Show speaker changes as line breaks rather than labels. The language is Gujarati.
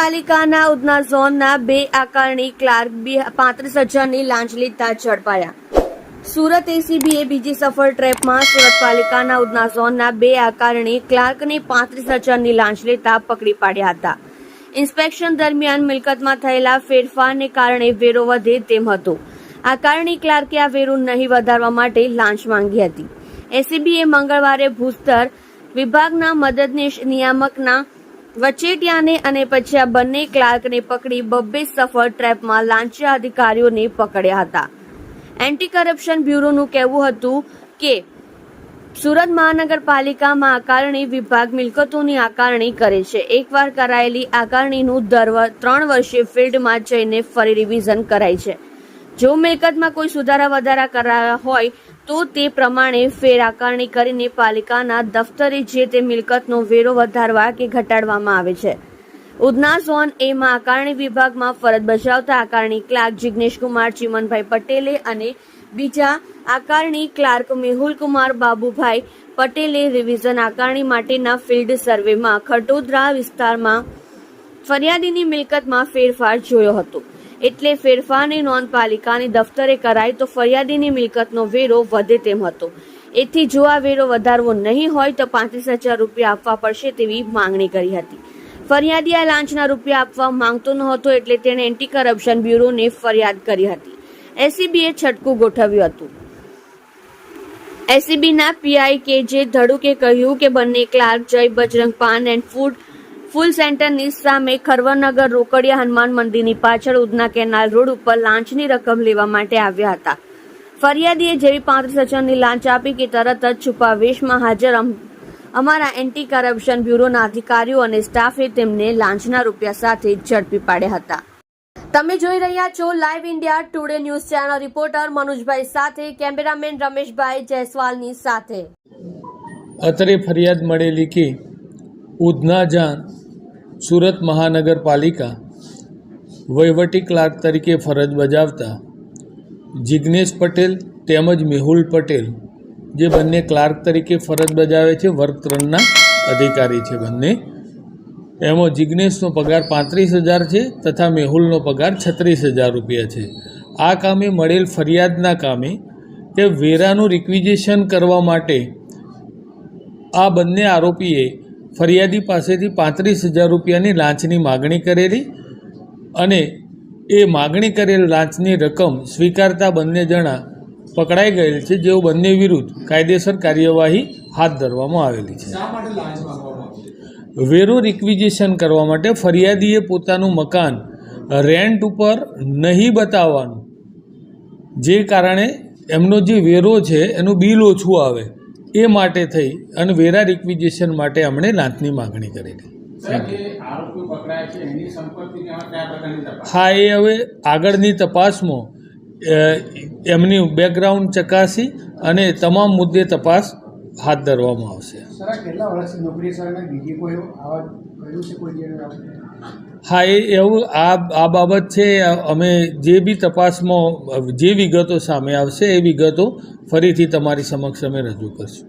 નગરપાલિકાના ઉધના ઝોનના 2 આકારણી ક્લાર્ક 35,000ની લાંચ લેતા ઝડપાયા। સુરત એસીબીએ બીજી સફળ ટ્રેપમાં સુરત પાલિકાના ઉધના ઝોનના 2 આકારણી ક્લાર્કને 35,000ની લાંચ લેતા પકડી પાડ્યા હતા। ઇન્સ્પેક્શન દરમિયાન મિલકતમાં થયેલા ફેરફારને કારણે વેરો વધે તેમ હતો। આકારણી ક્લાર્કે આ વેરો નહીં વધારવા માટે લાંચ માંગી હતી। એસીબીએ મંગળવારે ભૂસ્તર વિભાગના મદદનીશ નિયામકના વચેટિયાને અને પછી આ બંને ક્લાર્કને પકડી 2 સફળ ટ્રેપમાં લાંચિયા અધિકારીઓને પકડ્યા હતા। એન્ટી કરપ્શન બ્યુરોનું કહેવું હતું કે સુરત મહાનગરપાલિકામાં આકારણી વિભાગ મિલકતોની આકારણી કરે છે। એકવાર કરાયેલી આકારણીનું દર 3 વર્ષે ફિલ્ડમાં જઈને ફરી રિવિઝન કરાય છે। જો મિલકતમાં કોઈ સુધારા વધારા કરાયા હોય તો તે પ્રમાણે ફેર આકારણી કરીને પાલિકાના દફતરે જે તે મિલકતનો વેરો વધારવા કે ઘટાડવામાં આવે છે। ઉધના ઝોન એમાં આકારણી વિભાગમાં ફરજ બજાવતા આકારણી ક્લાર્ક જિગ્નેશકુમાર ચિમનભાઈ પટેલે અને બીજા આકારણી ક્લાર્ક મેહુલકુમાર બાબુભાઈ પટેલે રિવિઝન આકારણી માટેના ફિલ્ડ સર્વેમાં ખટોદરા વિસ્તારમાં ફરિયાદીની મિલકતમાં ફેરફાર જોયો હતો। એટલે ફેરફારની નોંધ પાલિકાની દફતરે કરાય તો ફરિયાદીની મિલકતનો વેરો વધે તેમ હતો। એથી જો આ વેરો વધારવો નહીં હોય તો 35,000 રૂપિયા આપવા પડશે તેવી માંગણી કરી હતી। ફરિયાદી આ લાંચના રૂપિયા આપવા માંગતો નહોતો એટલે તેણે એન્ટી કરપ્શન બ્યુરોને ફરિયાદ કરી હતી। એસીબીએ છટકું ગોઠવ્યું હતું। એસીબીના પીઆઈ કે.જે. ધડુકે કહ્યું કે બંને ક્લાર્ક જય બજરંગ પાન એન્ડ ફૂલ સેન્ટરની સામે ખરવનગર રોકડિયા હનુમાન મંદિરની પાછળ ઉધના કેનાલ રોડ ઉપર લાંચની રકમ લેવા માટે આવ્યા હતા। ફરિયાદીએ જેવી 35,000ની લાંચ આપી કે તરત જ છુપાવેશમાં હાજર અમારા એન્ટી કરપ્શન બ્યુરોના અધિકારીઓ અને સ્ટાફે તેમને લાંચના રૂપિયા સાથે ઝડપી પાડ્યા હતા। તમે જોઈ રહ્યા છો live India Today news channel. Reporter Manojbhai સાથે, કેમેરામેન રમેશભાઈ જયસ્વાલની સાથે।
અત્રે ફરિયાદ મળેલી કે ઉધના જાન સુરત મહાનગરપાલિકા વહીવટી ક્લાર્ક તરીકે ફરજ બજાવતા જિગ્નેશ પટેલ તેમજ મેહુલ પટેલ જે બંને ક્લાર્ક તરીકે ફરજ બજાવે છે, વર્ગ 3ના અધિકારી છે બંને। એમાં જિગ્નેશનો પગાર 35,000 છે તથા મેહુલનો પગાર 36,000 રૂપિયા છે। આ કામે મળેલ ફરિયાદના કામે કે વેરાનું રિક્વિઝિશન કરવા માટે આ બંને આરોપીએ ફરિયાદી પાસેથી 35,000 રૂપિયાની લાંચની માગણી કરેલી અને એ માગણી કરેલ લાંચની રકમ સ્વીકારતા બંને જણા પકડાઈ ગયેલ છે, જેઓ બંને વિરુદ્ધ કાયદેસર કાર્યવાહી હાથ ધરવામાં આવેલી છે। વેરો રિક્વિઝિશન કરવા માટે ફરિયાદીએ પોતાનું મકાન રેન્ટ ઉપર નહીં બતાવવાનું, જે કારણે એમનો જે વેરો છે એનું બિલ ઓછું આવે એ માટે થઈ અને વેરા રિક્વિઝિશન માટે અમને લાંચની માગણી કરેલી। હા, એ હવે આગળની તપાસમાં એમની બેકગ્રાઉન્ડ ચકાસી અને તમામ મુદ્દે તપાસ હાથ ધરવામાં આવશે। હા, એવું આ બાબત છે। અમે જે બી તપાસમાં જે વિગતો સામે આવશે એ વિગતો ફરીથી તમારી સમક્ષ અમે રજૂ કરશું।